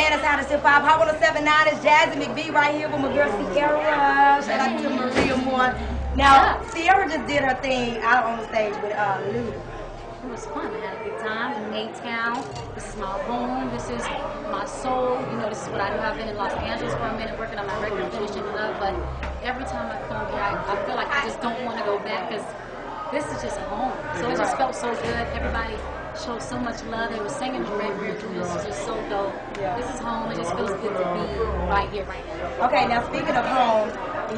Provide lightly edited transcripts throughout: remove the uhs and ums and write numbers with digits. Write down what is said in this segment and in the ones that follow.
Atlanta's hottest hip hop. Hot 107.9 is Jazzy McBee right here with my girl Ciara. Shout out to Maria Moore. Now, Ciara just did her thing out on the stage with Lou. It was fun. I had a good time in A-Town. This is my home. This is my soul. You know, this is what I do. I've been in Los Angeles for a minute working on my record, finishing it up. But every time I come here, I feel like I just don't want to go back because this is just home. So it just felt so good. Everybody showed so much love. They were singing the record. This is just so dope. This is home. It just feels good to be right here, right now. Okay, now speaking of home,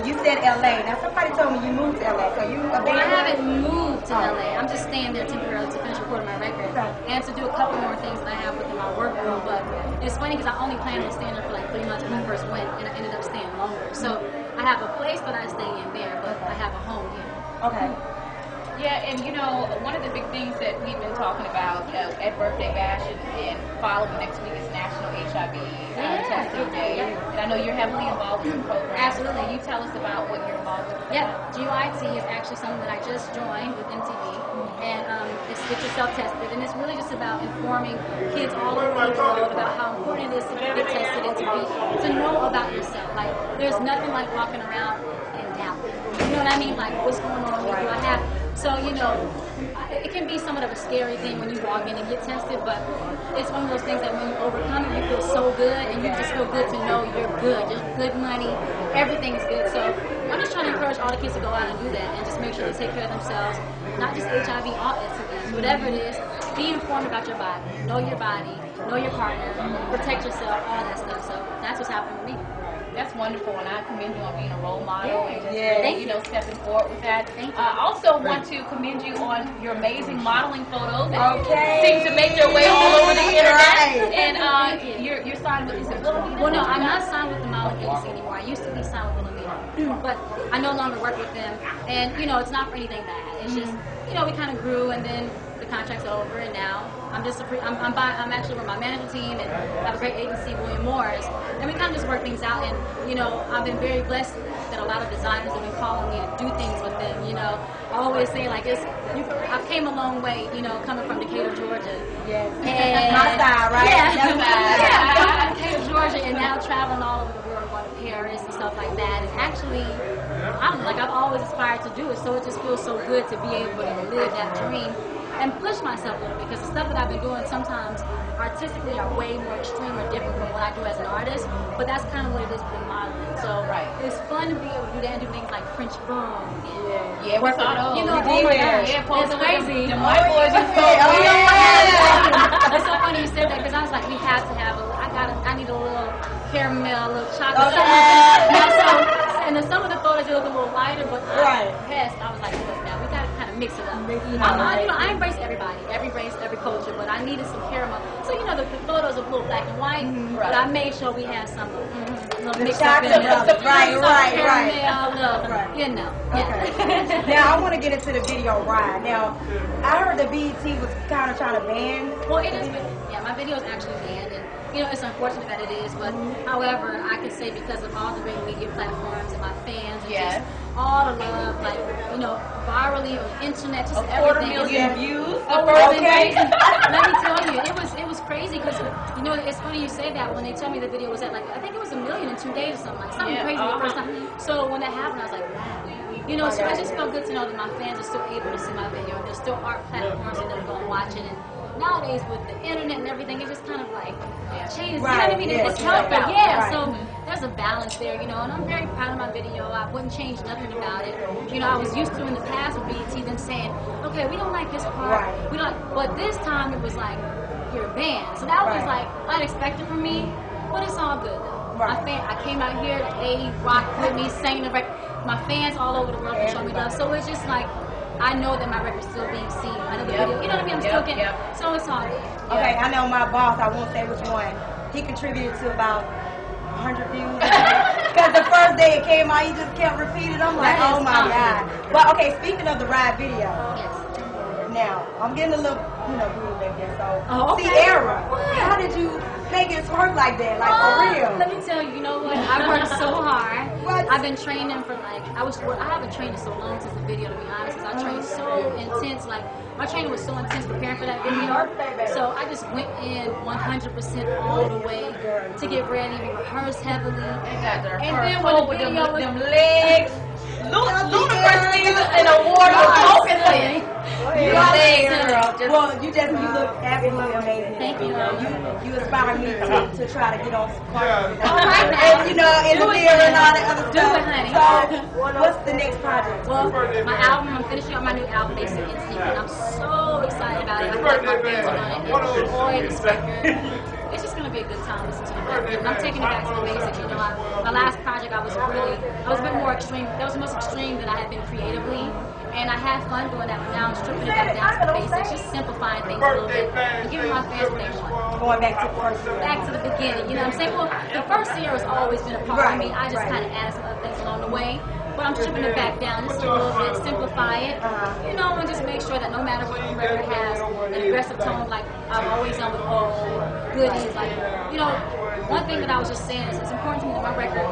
you said LA. Now somebody told me you moved to LA. So you I haven't moved to LA. I'm just staying there temporarily to finish recording my record and to do a couple more things that I have within my work room. But it's funny because I only planned on staying there for like 3 months when I first went, and I ended up staying longer. So I have a place that I stay in there, but I have a home here. Okay. Yeah, and you know, one of the big things that we've been talking about at Birthday Bash and following next week is National HIV Testing Day. And I know you're heavily involved in the program. Absolutely. Can you tell us about what you're involved with? Yeah, GYT is actually something that I just joined with MTV, and it's Get Yourself Tested, and it's really just about informing kids all over the world about how important it is to get tested and to know about yourself. Like, there's nothing like walking around and doubt. You know what I mean? Like, what's going on with me? Do I have? So, you know, it can be somewhat of a scary thing when you walk in and get tested, but it's one of those things that when you overcome it, you feel so good, and you just feel good to know you're good. There's good money, everything's good. So I'm just trying to encourage all the kids to go out and do that and just make sure they take care of themselves, not just HIV, all STDs, whatever it is. Be informed about your body, know your partner, protect yourself, all that stuff. So that's what's happening with me. That's wonderful, and I commend you on being a role model and just Thank you know, stepping forward with that. Thank you. I also want to commend you on your amazing modeling photos that Okay. seem to make their way all over the internet. Right. And you're signed with, is it Wilhelmina? Well, no, I'm not signed with the modeling agency anymore. I used to be signed with Wilhelmina, but I no longer work with them. And you know, it's not for anything bad. It's just, you know, we kind of grew, and then the contract's over, and now I'm just I'm actually with my management team, and I have a great agency, William Morris, and we kind of just work things out. And you know, I've been very blessed that a lot of designers have been calling me to do things with them. You know, I always say like I came a long way, you know, coming from Decatur, Georgia. Yes. And my style, right? Yeah, That's yeah. Coming from Decatur, Georgia, and now traveling all over the world, going to Paris and stuff like that. And actually, I've always aspired to do it, so it just feels so good to be able to live that dream and push myself a little bit, because the stuff that I've been doing sometimes artistically are way more extreme or different from what I do as an artist, but that's kind of what it is with modeling. So it's fun to be able to do that and do things like French boom. Yeah, we saw those. You know, oh my gosh, it's crazy. The white boys are so It's so funny you said that, because I was like, we have to have I need a little caramel, a little chocolate. And then some of the photos they look a little lighter, but I was like, look, now we gotta kind of mix it up. I embrace everybody, every race, every culture, but I needed some caramel. So you know, the photos are a little black and white, but I made sure we had some little mix up in there. Caramel, you know. Okay. Now I want to get into the video ride. Now I heard the BET was kind of trying to ban. Well, it is. Yeah, my video is actually banned, and you know, it's unfortunate that it is, but however, I can say because of all the great media platforms and my fans, and just all the love, like, you know, virally on the internet, just everything. 250,000 views. Let me tell you, it was crazy, because you know, it's funny you say that when they tell me the video was at like, I think it was 1 million in 2 days or something crazy the first time. So when that happened, I was like, wow. You know, so it just felt good to know that my fans are still able to see my video, and there's still art platforms that they're going to watch it. And nowadays with the internet and everything, it just kind of like changes. You know what I mean? It's helpful. So there's a balance there, you know, and I'm very proud of my video. I wouldn't change nothing about it. You know, I was used to in the past with BET them saying, okay, we don't like this part, we don't, but this time it was like, you're banned. So that was like unexpected for me, but it's all good though. I came out here, they rocked with me, sang the record. My fans all over the world can show me love. So it's just like, I know that my record's still being seen. I know the video, you know what I mean? I'm still getting, so it's all good. Okay, I know my boss, I won't say which one, he contributed to about 100 views. Because the first day it came out, he just kept repeating. I'm like, oh my God. But okay, speaking of the ride video. Now, I'm getting a little, groove back there. So, Oh, okay. Ciara, how did you make it twerk like that? Like, for real? Let me tell you, you know what? I worked so hard. What? I've been training for I haven't trained in so long since the video, to be honest, because I trained so intense. Like, my training was so intense preparing for that video. So I just went in 100% all the way to get ready. We rehearsed heavily. And then when the video was... them legs, ludicrous season and award was focusing. You look absolutely amazing. Thank you. You inspired me to try to get on some cardio. Right. And, in the mirror and all that other Do stuff. it, honey. So, what's the next project? Well, my album, I'm finishing up my new album, Basic Instinct, and I'm so excited about it. I feel like my fans are going to enjoy this record. It's just going to be a good time listening to the record. And I'm taking it back to the basics. My last project, I was a bit more extreme. That was the most extreme that I had been creatively. And I had fun doing that, but now I'm stripping it back down to the basics, just simplifying things a little bit and giving my fans what they want. Going back to the first year. Back to the beginning, you know what I'm saying? Well, the first year has always been a part of me. I just kind of added some other things along the way. But I'm stripping it back down just a little bit, simplify it, and just make sure that no matter what the record has, an aggressive tone like I've always done with goodies. Like, one thing that I was just saying is it's important to me that my record,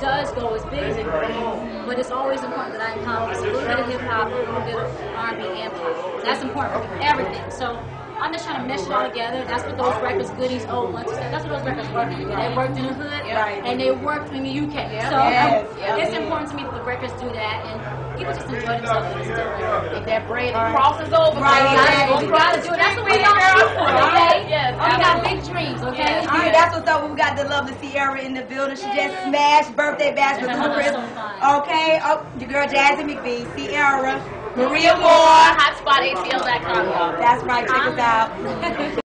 does go as big as it goes, but it's always important that I encompass a little bit of hip hop, a little bit of R&B and pop. That's important for me, everything. So I'm just trying to mesh it all together. That's what those records, goodies, that's what those records work in. They worked in the hood, and they worked in the UK. So it's important to me that the records do that, and people just enjoy themselves with this record. If that bread crosses over, You gotta do it. That's what we got shoot for, okay? Yes, we got big dreams, okay? All right, that's what's up. We got the lovely Ciara in the building. She just smashed birthday bash with Ludacris. Okay, your girl Jazzy McBee, Ciara, Maria Moore. HotspotATL.com, y'all. That's right. Check us out.